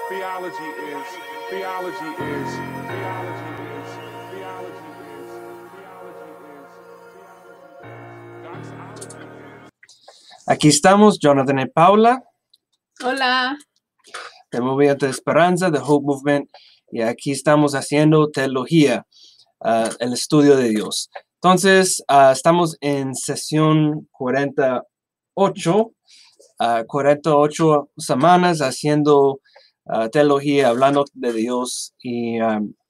Theology is, theology is, theology is, theology is, theology is. Aquí estamos, Jonathan y Paula, Hola. de Movimiento de Esperanza, de Hope Movement, y aquí estamos haciendo teología, el estudio de Dios. Entonces, estamos en sesión 48, 48 semanas haciendo teología, hablando de Dios y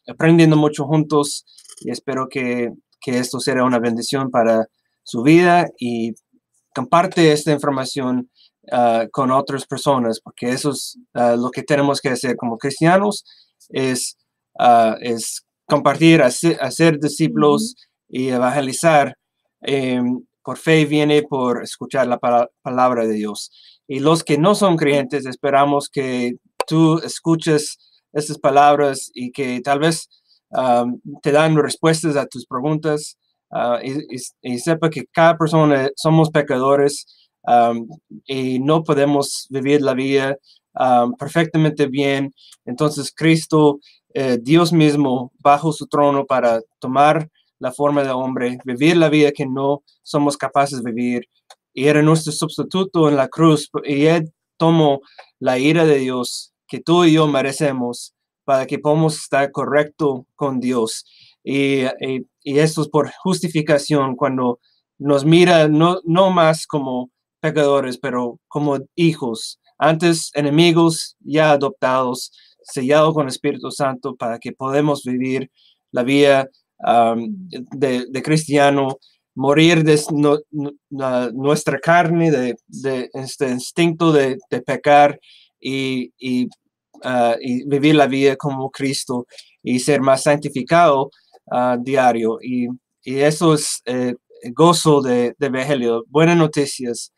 aprendiendo mucho juntos, y espero que esto sea una bendición para su vida y comparte esta información con otras personas, porque eso es lo que tenemos que hacer como cristianos, es compartir, hacer discípulos y evangelizar. Por fe viene por escuchar la palabra de Dios. Y los que no son creyentes, esperamos que tú escuches estas palabras y que tal vez te dan respuestas a tus preguntas. Y sepa que cada persona somos pecadores y no podemos vivir la vida perfectamente bien. Entonces Cristo, Dios mismo, bajo su trono para tomar la forma de hombre, vivir la vida que no somos capaces de vivir, y era nuestro sustituto en la cruz, y Él tomó la ira de Dios que tú y yo merecemos para que podamos estar correcto con Dios. Y esto es por justificación, cuando nos mira no más como pecadores, pero como hijos, antes enemigos, ya adoptados, sellados con el Espíritu Santo para que podamos vivir la vida de cristiano, morir de nuestra carne, de este instinto de pecar y vivir la vida como Cristo y ser más santificado diario. Y eso es gozo de Evangelio, buenas noticias.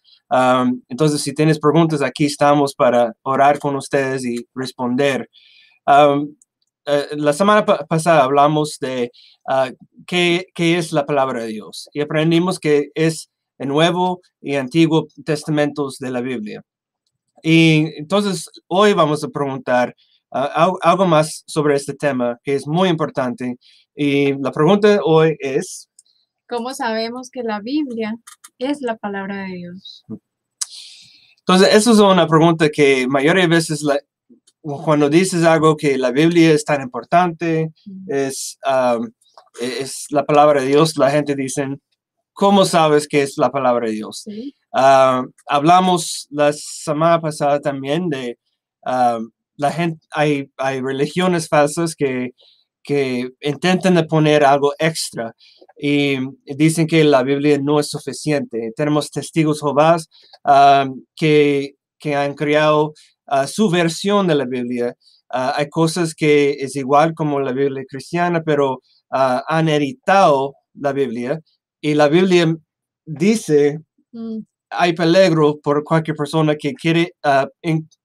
Entonces, si tienes preguntas, aquí estamos para orar con ustedes y responder. La semana pasada hablamos de qué es la palabra de Dios y aprendimos que es el Nuevo y Antiguo Testamentos de la Biblia. Y entonces hoy vamos a preguntar algo más sobre este tema que es muy importante. Y la pregunta hoy es: ¿cómo sabemos que la Biblia es la palabra de Dios? Entonces, eso es una pregunta que mayoría de veces cuando dices algo que la Biblia es tan importante, es la palabra de Dios, la gente dice, ¿cómo sabes que es la palabra de Dios? Sí. Hablamos la semana pasada también de la gente, hay religiones falsas que intentan poner algo extra y dicen que la Biblia no es suficiente. Tenemos testigos Jehová que han creado su versión de la Biblia. Hay cosas que es igual como la Biblia cristiana, pero han editado la Biblia, y la Biblia dice hay peligro por cualquier persona que quiere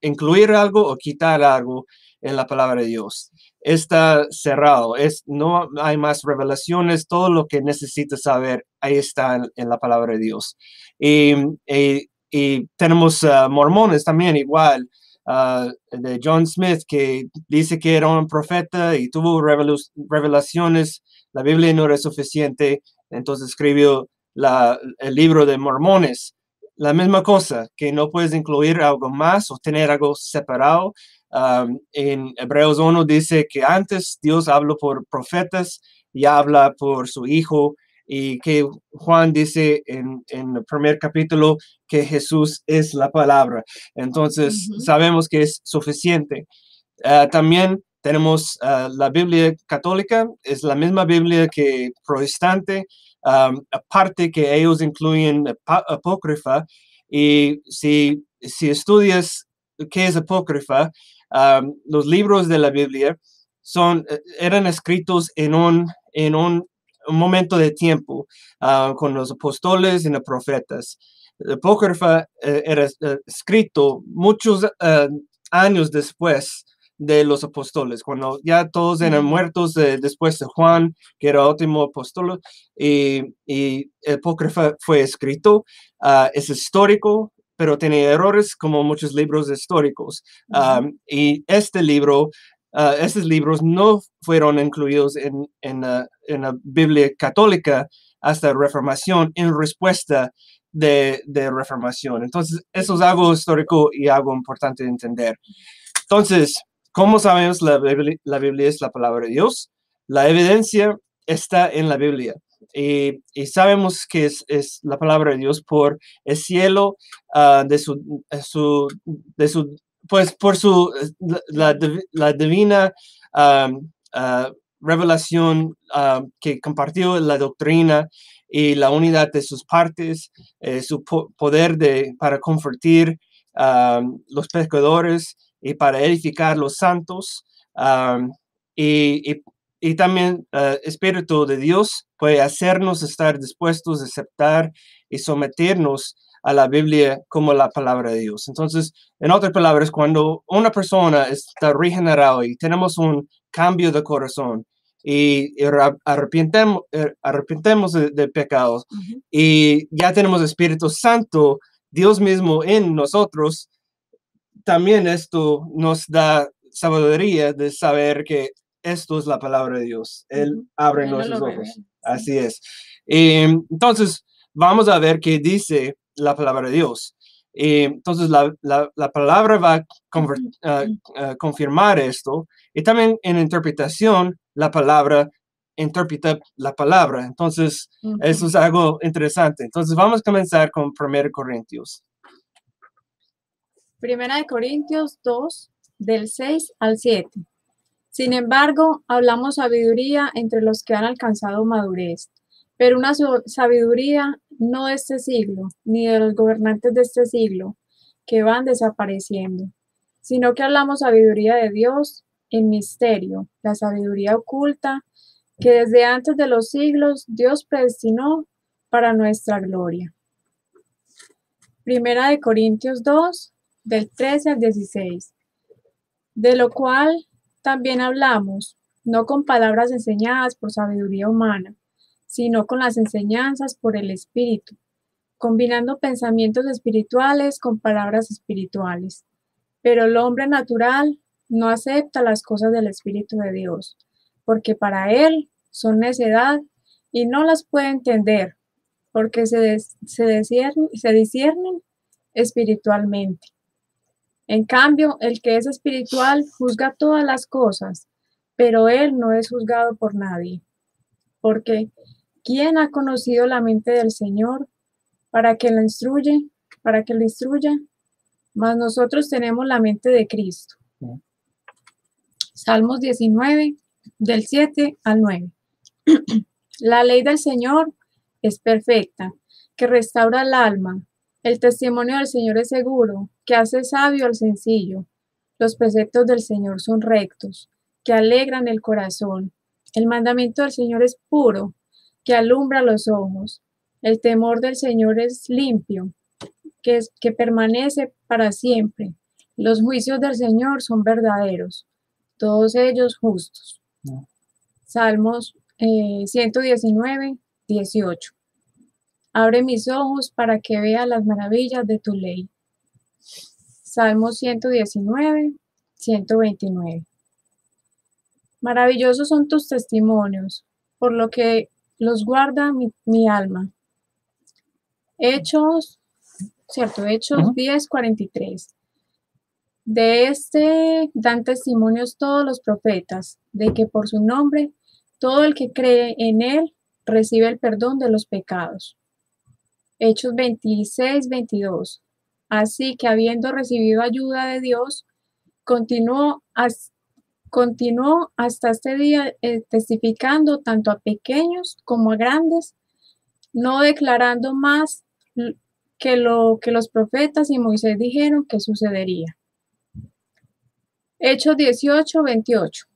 incluir algo o quitar algo en la palabra de Dios. Está cerrado, no hay más revelaciones, todo lo que necesitas saber, ahí está en la palabra de Dios. Y tenemos mormones también igual, de John Smith, que dice que era un profeta y tuvo revelaciones. La Biblia no era suficiente, entonces escribió el libro de Mormones. La misma cosa, que no puedes incluir algo más o tener algo separado. En Hebreos 1 dice que antes Dios habló por profetas y habla por su Hijo, y que Juan dice en el primer capítulo que Jesús es la palabra. Entonces sabemos que es suficiente. También tenemos la Biblia católica, es la misma Biblia que protestante, aparte que ellos incluyen apócrifa. Y si estudias qué es apócrifa, los libros de la Biblia eran escritos en un momento de tiempo con los apóstoles y los profetas. La apócrifa era escrito muchos años después de los apóstoles, cuando ya todos eran muertos después de Juan, que era el último apóstol, y el apócrifa fue escrito. Es histórico, pero tiene errores como muchos libros históricos. Y estos libros no fueron incluidos en la Biblia católica hasta Reformación en respuesta de Reformación. Entonces, eso es algo histórico y algo importante de entender. Entonces, ¿cómo sabemos la Biblia es la palabra de Dios? La evidencia está en la Biblia. Y sabemos que es la palabra de Dios por el cielo, pues por la divina revelación que compartió la doctrina y la unidad de sus partes, su poder para convertir los pecadores y para edificar los santos, y también Espíritu de Dios puede hacernos estar dispuestos a aceptar y someternos a la Biblia como la palabra de Dios. Entonces, en otras palabras, cuando una persona está regenerada y tenemos un cambio de corazón y arrepentemos de pecados y ya tenemos Espíritu Santo, Dios mismo en nosotros, también esto nos da sabiduría de saber que esto es la palabra de Dios. Él abre nuestros ojos. Sí. Así es. Entonces, vamos a ver qué dice la palabra de Dios. Entonces, la palabra va a confirmar esto. Y también en interpretación, la palabra interpreta la palabra. Entonces, eso es algo interesante. Entonces, vamos a comenzar con 1 Corintios. 1 Corintios 2, del 6 al 7. Sin embargo, hablamos sabiduría entre los que han alcanzado madurez, pero una sabiduría no de este siglo, ni de los gobernantes de este siglo, que van desapareciendo, sino que hablamos sabiduría de Dios en misterio, la sabiduría oculta, que desde antes de los siglos Dios predestinó para nuestra gloria. 1 Corintios 2, del 13 al 16. De lo cual también hablamos, no con palabras enseñadas por sabiduría humana, sino con las enseñanzas por el Espíritu, combinando pensamientos espirituales con palabras espirituales. Pero el hombre natural no acepta las cosas del Espíritu de Dios, porque para él son necedad y no las puede entender, porque se disciernen espiritualmente. En cambio, el que es espiritual juzga todas las cosas, pero él no es juzgado por nadie. Porque ¿quién ha conocido la mente del Señor para que lo instruya? Mas nosotros tenemos la mente de Cristo. Salmos 19, del 7 al 9. La ley del Señor es perfecta, que restaura el alma. El testimonio del Señor es seguro, que hace sabio al sencillo. Los preceptos del Señor son rectos, que alegran el corazón. El mandamiento del Señor es puro, que alumbra los ojos. El temor del Señor es limpio, que permanece para siempre. Los juicios del Señor son verdaderos, todos ellos justos. Salmos 119, 18. Abre mis ojos para que vea las maravillas de tu ley. Salmos 119, 129. Maravillosos son tus testimonios, por lo que los guarda mi alma. Hechos 10, 43. De este dan testimonios todos los profetas, de que por su nombre todo el que cree en él recibe el perdón de los pecados. Hechos 26, 22. Así que habiendo recibido ayuda de Dios, continuó hasta este día testificando tanto a pequeños como a grandes, no declarando más que lo que los profetas y Moisés dijeron que sucedería. Hechos 18, 28.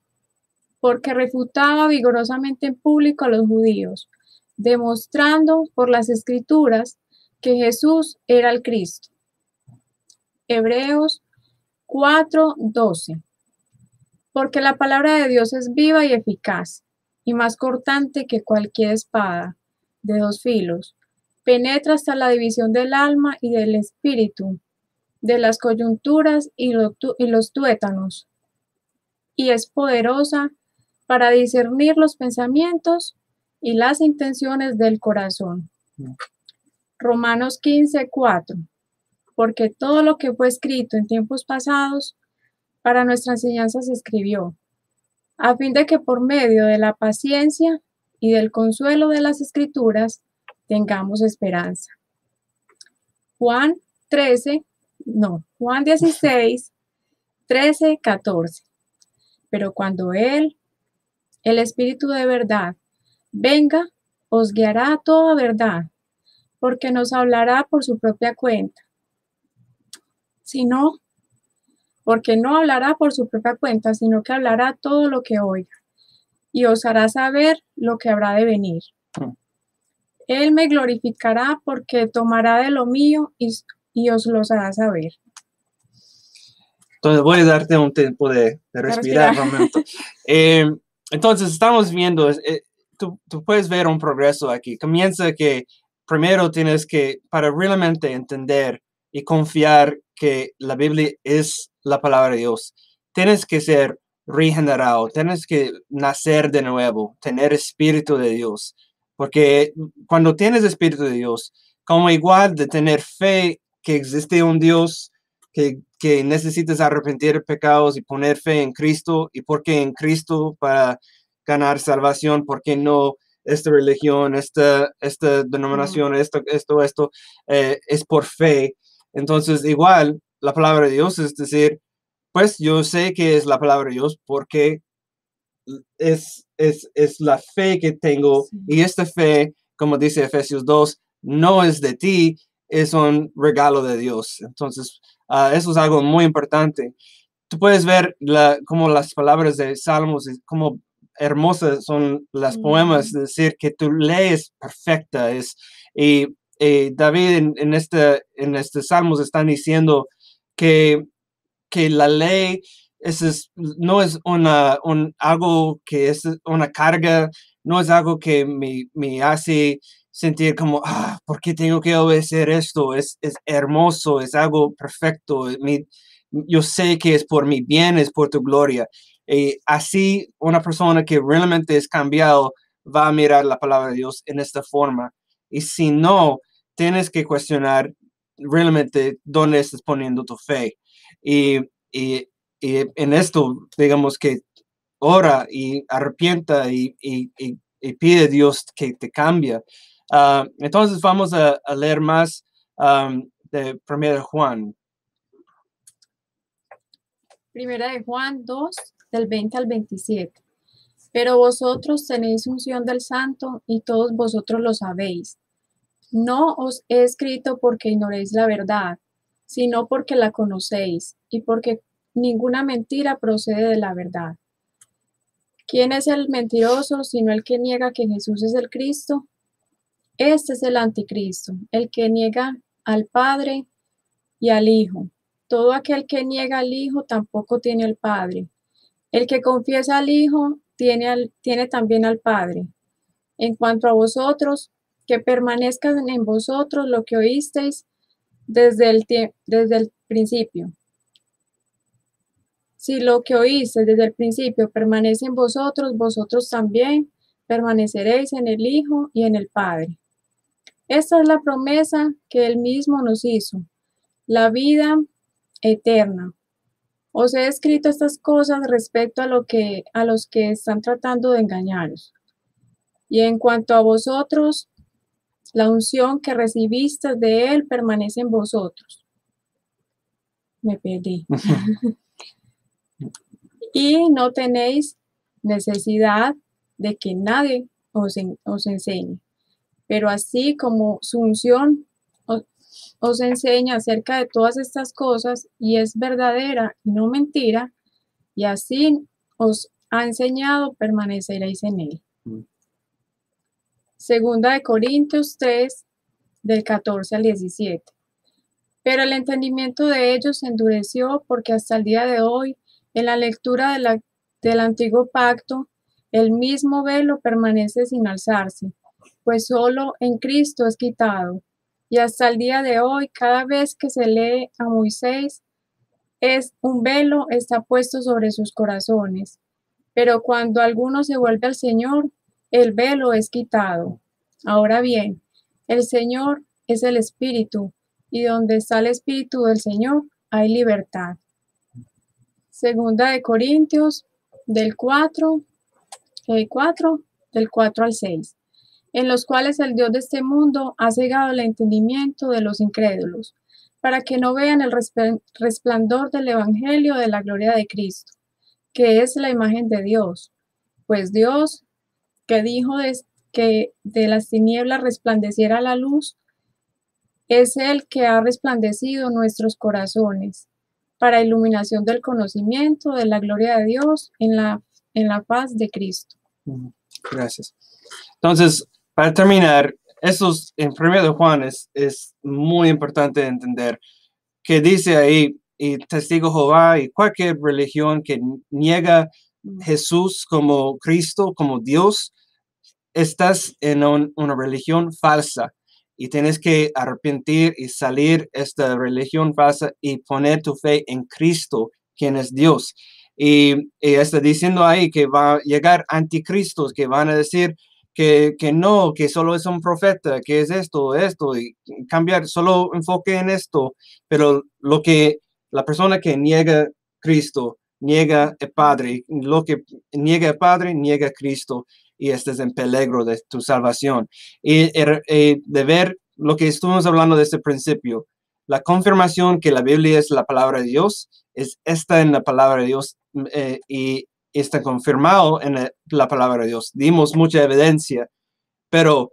Porque refutaba vigorosamente en público a los judíos, demostrando por las Escrituras que Jesús era el Cristo. Hebreos 4, 12. Porque la palabra de Dios es viva y eficaz, y más cortante que cualquier espada de dos filos, penetra hasta la división del alma y del espíritu, de las coyunturas y los tuétanos, y es poderosa para discernir los pensamientos y las intenciones del corazón. Romanos 15:4. Porque todo lo que fue escrito en tiempos pasados para nuestra enseñanza se escribió, a fin de que por medio de la paciencia y del consuelo de las Escrituras tengamos esperanza. Juan 16, 13, 14. Pero cuando Él, el Espíritu de verdad, venga, os guiará a toda verdad, porque nos hablará por su propia cuenta. Porque no hablará por su propia cuenta, sino que hablará todo lo que oiga, y os hará saber lo que habrá de venir. Él me glorificará porque tomará de lo mío y os los hará saber. Entonces voy a darte un tiempo de respirar un momento. Entonces estamos viendo, tú puedes ver un progreso aquí. Comienza que primero tienes que, para realmente entender y confiar que la Biblia es la palabra de Dios, tienes que ser regenerado, tienes que nacer de nuevo, tener espíritu de Dios. Porque cuando tienes espíritu de Dios, como igual de tener fe que existe un Dios, que necesitas arrepentir de pecados y poner fe en Cristo, y porque en Cristo para ganar salvación, porque no esta religión, esta denominación, esto, es por fe. Entonces, igual, la palabra de Dios es decir, pues yo sé que es la palabra de Dios porque es la fe que tengo, y esta fe, como dice Efesios 2, no es de ti, es un regalo de Dios. Entonces, eso es algo muy importante. Tú puedes ver como las palabras de Salmos, como hermosas son las poemas, es decir, que tu ley es perfecta. Y David en este Salmos están diciendo que la ley no es algo que es una carga, no es algo que me hace sentir como, ¿por qué tengo que obedecer esto? Es hermoso, es algo perfecto. Yo sé que es por mi bien, es por tu gloria. Y así una persona que realmente es cambiado va a mirar la palabra de Dios en esta forma. Y si no, tienes que cuestionar realmente dónde estás poniendo tu fe. Y en esto, digamos que ora y arrepienta y pide a Dios que te cambie. Entonces vamos a leer más de 1 Juan. Primera de Juan 2, del 20 al 27. Pero vosotros tenéis unción del Santo y todos vosotros lo sabéis. No os he escrito porque ignoréis la verdad, sino porque la conocéis y porque ninguna mentira procede de la verdad. ¿Quién es el mentiroso sino el que niega que Jesús es el Cristo? Este es el anticristo, el que niega al Padre y al Hijo. Todo aquel que niega al Hijo tampoco tiene al Padre. El que confiesa al Hijo tiene también al Padre. En cuanto a vosotros, que permanezcan en vosotros lo que oísteis desde el principio. Si lo que oísteis desde el principio permanece en vosotros, vosotros también permaneceréis en el Hijo y en el Padre. Esta es la promesa que Él mismo nos hizo, la vida eterna. Os he escrito estas cosas respecto a los que están tratando de engañaros. Y en cuanto a vosotros, la unción que recibiste de Él permanece en vosotros. Me perdí. Y no tenéis necesidad de que nadie os enseñe. Pero así como su unción os enseña acerca de todas estas cosas y es verdadera y no mentira, y así os ha enseñado, permaneceréis en Él. Segunda de Corintios 3, del 14 al 17. Pero el entendimiento de ellos se endureció porque hasta el día de hoy, en la lectura del antiguo pacto, el mismo velo permanece sin alzarse, pues solo en Cristo es quitado. Y hasta el día de hoy, cada vez que se lee a Moisés, un velo está puesto sobre sus corazones. Pero cuando alguno se vuelve al Señor, el velo es quitado. Ahora bien, el Señor es el Espíritu, y donde está el Espíritu del Señor, hay libertad. Segunda de Corintios, del 4 al 6, en los cuales el Dios de este mundo ha cegado el entendimiento de los incrédulos, para que no vean el resplandor del Evangelio de la gloria de Cristo, que es la imagen de Dios. Pues Dios, que dijo que de las tinieblas resplandeciera la luz, es el que ha resplandecido nuestros corazones para iluminación del conocimiento de la gloria de Dios en la faz de Cristo. Gracias. Entonces, para terminar, esos en 1 de Juan es muy importante entender que dice ahí, y testigo Jehová y cualquier religión que niega Jesús como Cristo, como Dios, estás en una religión falsa y tienes que arrepentir y salir de esta religión falsa y poner tu fe en Cristo, quien es Dios. Y está diciendo ahí que va a llegar anticristos que van a decir que no, que solo es un profeta, que es esto, y cambiar, solo enfoque en esto. Pero lo que la persona que niega Cristo, niega el Padre, lo que niega el Padre, niega a Cristo, y estás en peligro de tu salvación. Y de ver lo que estuvimos hablando desde el principio, la confirmación que la Biblia es la palabra de Dios, es esta en la palabra de Dios y está confirmado en la palabra de Dios. Dimos mucha evidencia, pero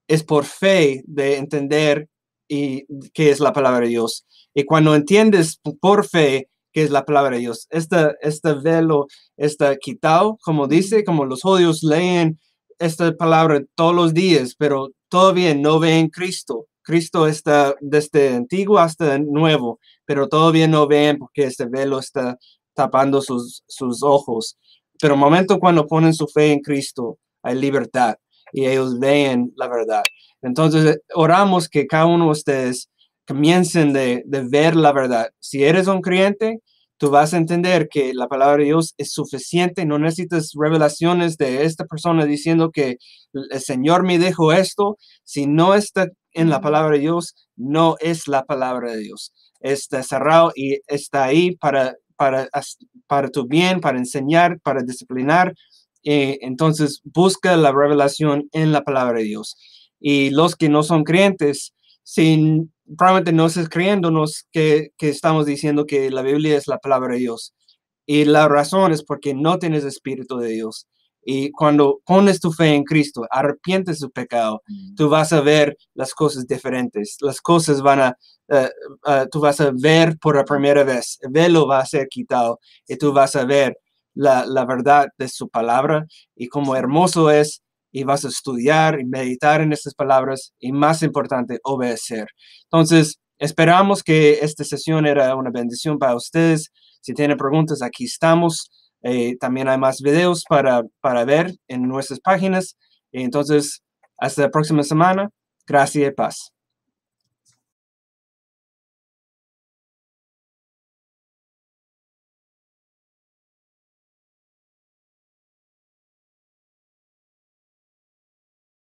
es por fe de entender y qué es la palabra de Dios. Y cuando entiendes por fe qué es la palabra de Dios, este velo está quitado, como dice, como los judíos leen esta palabra todos los días, pero todavía no ven Cristo. Cristo está desde antiguo hasta nuevo, pero todavía no ven porque este velo está tapando sus ojos. Pero el momento cuando ponen su fe en Cristo, hay libertad y ellos ven la verdad. Entonces, oramos que cada uno de ustedes comiencen de ver la verdad. Si eres un creyente, tú vas a entender que la palabra de Dios es suficiente. No necesitas revelaciones de esta persona diciendo que el Señor me dijo esto. Si no está en la palabra de Dios, no es la palabra de Dios. Está cerrado y está ahí para tu bien, para enseñar, para disciplinar. Entonces, busca la revelación en la palabra de Dios. Y los que no son creyentes, probablemente no estás creyéndonos que estamos diciendo que la Biblia es la palabra de Dios. Y la razón es porque no tienes espíritu de Dios. Y cuando pones tu fe en Cristo, arrepientes tu pecado, tú vas a ver las cosas diferentes. Las cosas tú vas a ver por la primera vez. El velo va a ser quitado y tú vas a ver la verdad de su palabra y cómo hermoso es, y vas a estudiar y meditar en estas palabras y, más importante, obedecer. Entonces, esperamos que esta sesión era una bendición para ustedes. Si tienen preguntas, aquí estamos. También hay más videos para ver en nuestras páginas. Entonces, hasta la próxima semana. Gracias y paz.